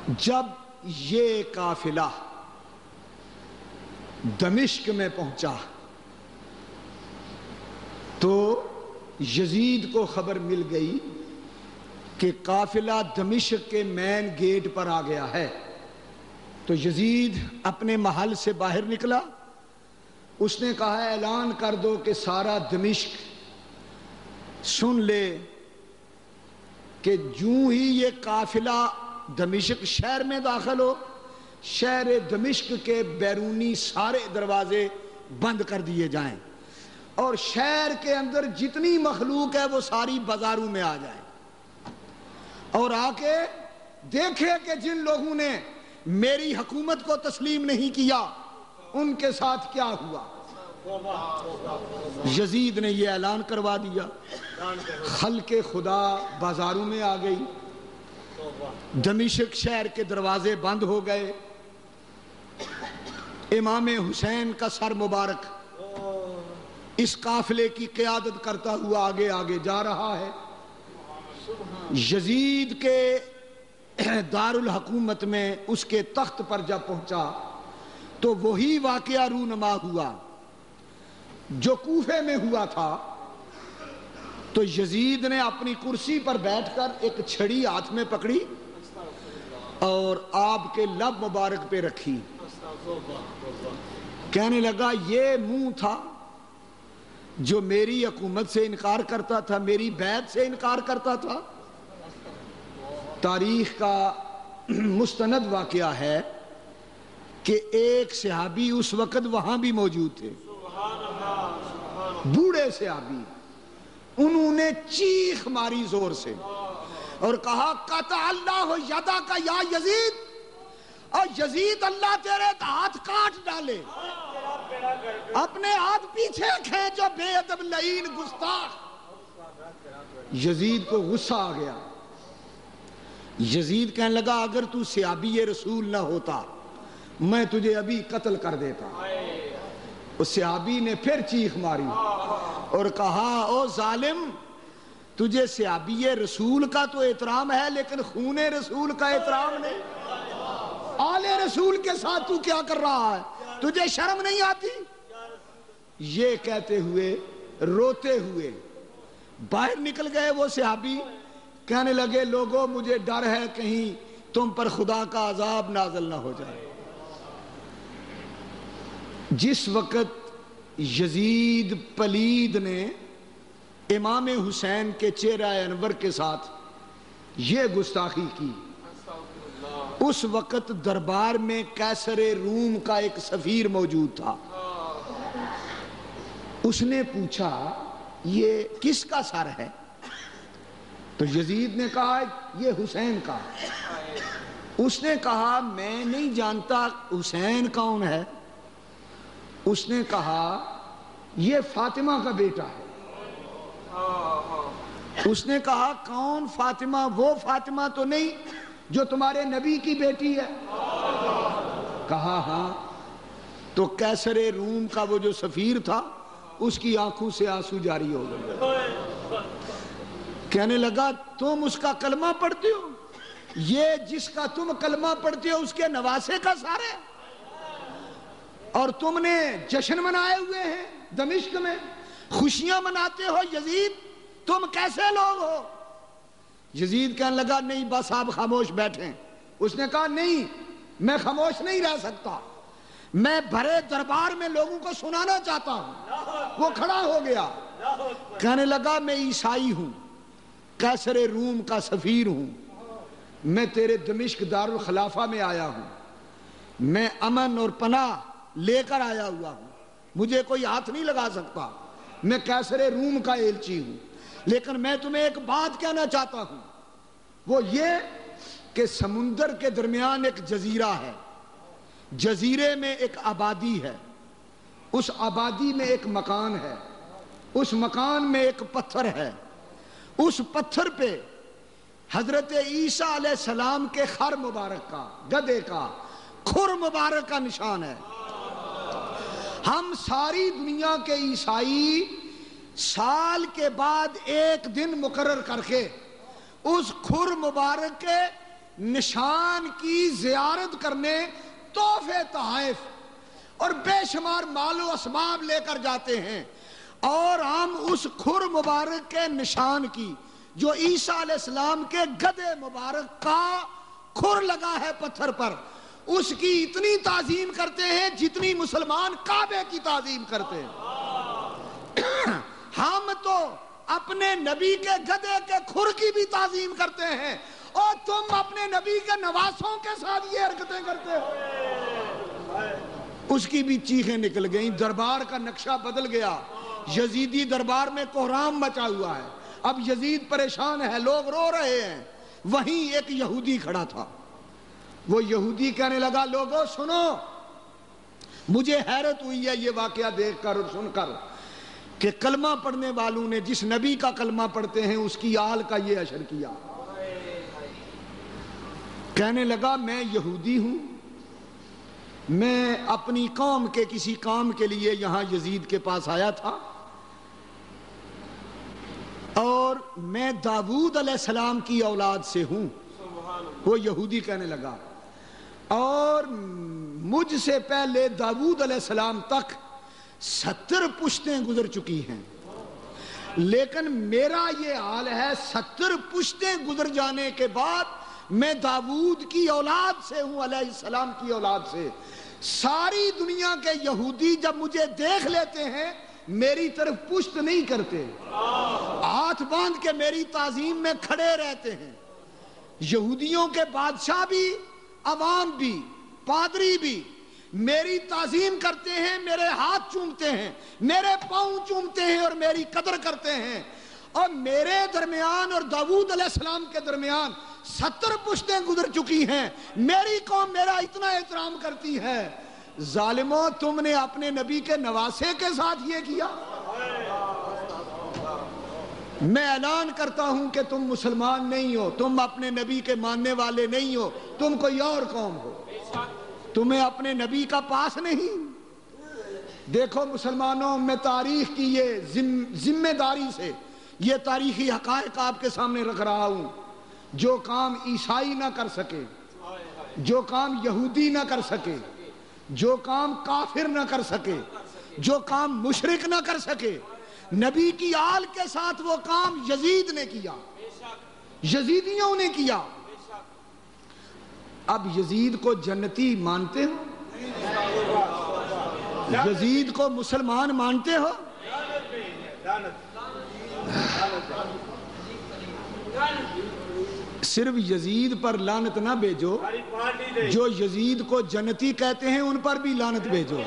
جب یہ قافلہ دمشق میں پہنچا تو یزید کو خبر مل گئی کہ قافلہ دمشق کے مین گیٹ پر آ گیا ہے. تو یزید اپنے محل سے باہر نکلا. اس نے کہا اعلان کر دو کہ سارا دمشق سن لے کہ جوں ہی یہ قافلہ دمشق شہر میں داخل ہو، شہر دمشق کے بیرونی سارے دروازے بند کر دیے جائیں اور شہر کے اندر جتنی مخلوق ہے وہ ساری بازاروں میں آ جائیں اور آ کے دیکھے کہ جن لوگوں نے میری حکومت کو تسلیم نہیں کیا ان کے ساتھ کیا ہوا. یزید نے یہ اعلان کروا دیا. خلق خدا بازاروں میں آ گئی، دمشق شہر کے دروازے بند ہو گئے. امام حسین کا سر مبارک اس قافلے کی قیادت کرتا ہوا آگے آگے جا رہا ہے. یزید کے دارالحکومت میں اس کے تخت پر جب پہنچا تو وہی واقعہ رونما ہوا جو کوفے میں ہوا تھا. تو یزید نے اپنی کرسی پر بیٹھ کر ایک چھڑی ہاتھ میں پکڑی اور آپ کے لب مبارک پہ رکھی. کہنے لگا یہ منہ تھا جو میری حکومت سے انکار کرتا تھا، میری بیعت سے انکار کرتا تھا. تاریخ کا مستند واقعہ ہے کہ ایک صحابی اس وقت وہاں بھی موجود تھے، بوڑھے صحابی. انہوں نے چیخ ماری زور سے اور کہا قطع اللہ یدک یا یزید، اور یزید اللہ تیرے ہاتھ کاٹ ڈالے، اپنے ہاتھ پیچھے کھینچو بے ادب لعین گستاخ. یزید کو غصہ آ گیا. یزید کہنے لگا اگر تو صحابی رسول نہ ہوتا میں تجھے ابھی قتل کر دیتا. اس صحابی نے پھر چیخ ماری اور کہا او ظالم، تجھے صحابی رسول کا تو احترام ہے لیکن خون رسول کا احترام نہیں. آل رسول کے ساتھ تو کیا کر رہا ہے، تجھے شرم نہیں آتی؟ یہ کہتے ہوئے روتے ہوئے باہر نکل گئے وہ صحابی. کہنے لگے لوگوں مجھے ڈر ہے کہیں تم پر خدا کا عذاب نازل نہ ہو جائے. جس وقت یزید پلید نے امام حسین کے چہرہ انور کے ساتھ یہ گستاخی کی، اس وقت دربار میں قیصر روم کا ایک سفیر موجود تھا. اس نے پوچھا یہ کس کا سر ہے؟ تو یزید نے کہا یہ حسین کا. اس نے کہا میں نہیں جانتا حسین کون ہے. اس نے کہا یہ فاطمہ کا بیٹا ہے. اس نے کہا کون فاطمہ؟ وہ فاطمہ تو نہیں جو تمہارے نبی کی بیٹی ہے؟ کہا ہاں. تو قیصر روم کا وہ جو سفیر تھا اس کی آنکھوں سے آنسو جاری ہو گئے. کہنے لگا تم اس کا کلمہ پڑھتے ہو؟ یہ جس کا تم کلمہ پڑھتے ہو اس کے نواسے کا سر ہے اور تم نے جشن منائے ہوئے ہیں دمشق میں، خوشیاں مناتے ہو. یزید تم کیسے لوگ ہو؟ یزید کہنے لگا نہیں بس آپ خاموش بیٹھیں. اس نے کہا نہیں میں خاموش نہیں رہ سکتا، میں بھرے دربار میں لوگوں کو سنانا چاہتا ہوں. وہ کھڑا ہو گیا. کہنے لگا میں عیسائی ہوں، قیصر روم کا سفیر ہوں، میں تیرے دمشق دارالخلافہ میں آیا ہوں، میں امن اور پناہ لے کر آیا ہوا ہوں، مجھے کوئی ہاتھ نہیں لگا سکتا، میں قیصر روم کا ایلچی ہوں. لیکن میں تمہیں ایک بات کہنا چاہتا ہوں، وہ یہ کہ سمندر کے درمیان ایک جزیرہ ہے، جزیرے میں ایک آبادی ہے، اس آبادی میں ایک مکان ہے، اس مکان میں ایک پتھر ہے، اس پتھر پہ حضرت عیسیٰ علیہ السلام کے خر مبارک کا، گدھے کا کھر مبارک کا نشان ہے. ہم ساری دنیا کے عیسائی سال کے بعد ایک دن مقرر کر کے اس کھر مبارک کے نشان کی زیارت کرنے تحفے تحائف اور بے شمار مال و اسباب لے کر جاتے ہیں، اور ہم اس کھر مبارک کے نشان کی جو عیسیٰ علیہ السلام کے گدھے مبارک کا کھر لگا ہے پتھر پر، اس کی اتنی تعظیم کرتے ہیں جتنی مسلمان کعبے کی تعظیم کرتے ہیں۔ ہم تو اپنے نبی کے گدھے کے کھر کی بھی تعظیم کرتے ہیں، اور تم اپنے نبی کے نواسوں کے ساتھ یہ حرکتیں کرتے ہو۔ اس کی بھی چیخیں نکل گئیں، دربار کا نقشہ بدل گیا، یزیدی دربار میں کوہرام مچا ہوا ہے، اب یزید پریشان ہے، لوگ رو رہے ہیں۔ وہیں ایک یہودی کھڑا تھا، وہ یہودی کہنے لگا لوگوں سنو، مجھے حیرت ہوئی ہے یہ واقعہ دیکھ کر اور سن کر کہ کلمہ پڑھنے والوں نے جس نبی کا کلمہ پڑھتے ہیں اس کی آل کا یہ اشر کیا۔ کہنے لگا میں یہودی ہوں، میں اپنی قوم کے کسی کام کے لیے یہاں یزید کے پاس آیا تھا، اور میں داؤد علیہ السلام کی اولاد سے ہوں، وہ یہودی کہنے لگا، اور مجھ سے پہلے داؤد علیہ السلام تک 70 پشتیں گزر چکی ہیں، لیکن میرا یہ حال ہے 70 پشتیں گزر جانے کے بعد میں داؤد کی اولاد سے ہوں، علیہ السلام کی اولاد سے۔ ساری دنیا کے یہودی جب مجھے دیکھ لیتے ہیں میری طرف پشت نہیں کرتے، ہاتھ باندھ کے میری تعظیم میں کھڑے رہتے ہیں۔ یہودیوں کے بادشاہ بھی، عوام بھی، پادری بھی میری تعظیم کرتے ہیں، میرے ہاتھ چومتے ہیں، میرے پاؤں چومتے ہیں اور میری قدر کرتے ہیں، اور میرے درمیان اور داؤد علیہ السلام کے درمیان 70 پشتیں گزر چکی ہیں، میری قوم میرا اتنا احترام کرتی ہے۔ ظالموں، تم نے اپنے نبی کے نواسے کے ساتھ یہ کیا۔ میں اعلان کرتا ہوں کہ تم مسلمان نہیں ہو، تم اپنے نبی کے ماننے والے نہیں ہو، تم کوئی اور قوم ہو، تمہیں اپنے نبی کا پاس نہیں۔ دیکھو مسلمانوں، میں تاریخ کی یہ ذمہ داری سے یہ تاریخی حقائق آپ کے سامنے رکھ رہا ہوں۔ جو کام عیسائی نہ کر سکے، جو کام یہودی نہ کر سکے، جو کام کافر نہ کر سکے، جو کام مشرک نہ کر سکے، نبی کی آل کے ساتھ وہ کام یزید نے کیا، یزیدیوں نے کیا۔ اب یزید کو جنتی مانتے ہو؟ یزید کو مسلمان مانتے ہو؟ صرف یزید پر لعنت نہ بھیجو، جو یزید کو جنتی کہتے ہیں ان پر بھی لعنت بھیجو۔